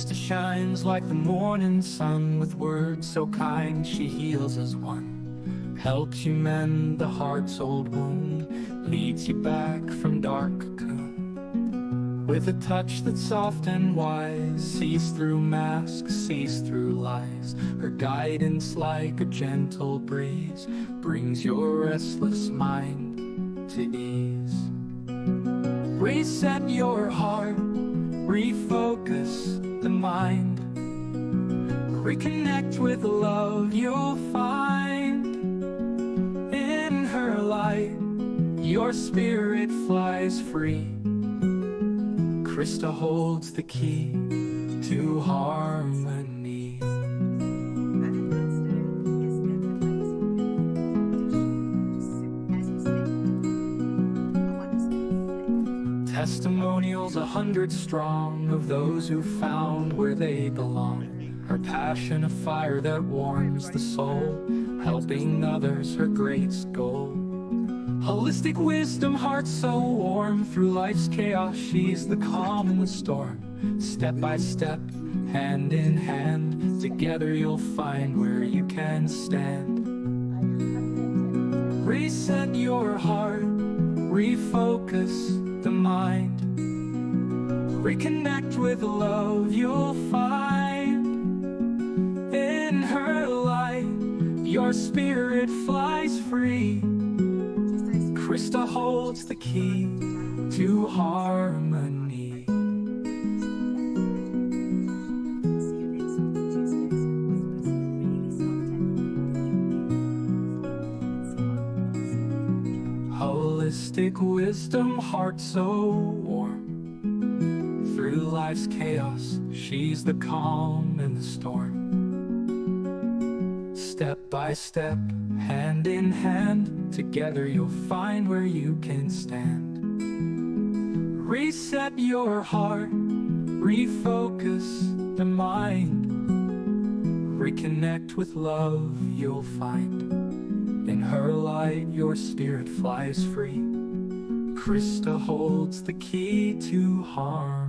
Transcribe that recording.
Christa shines like the morning sun, with words so kind she heals as one. Helps you mend the heart's old wound, leads you back from dark cocoon. With a touch that's soft and wise, sees through masks, sees through lies. Her guidance like a gentle breeze brings your restless mind to ease. Reset your heart, refocus the mind, reconnect with the love you'll find. In her light, your spirit flies free. Christa holds the key to harmony. Testimonials 100 strong of those who found where they belong. Her passion a fire that warms the soul, helping others her greatest goal. Holistic wisdom, heart so warm, through life's chaos she's the calm in the storm. Step by step, hand in hand, together you'll find where you can stand. Reset your heart, refocus the mind, reconnect with the love you'll find. In her light, your spirit flies free. Christa holds the key to harmony. Holistic wisdom, heart so warm. Through life's chaos, she's the calm in the storm. Step by step, hand in hand, together you'll find where you can stand. Reset your heart, refocus the mind, reconnect with love you'll find. In her light, your spirit flies free. Christa holds the key to harmony.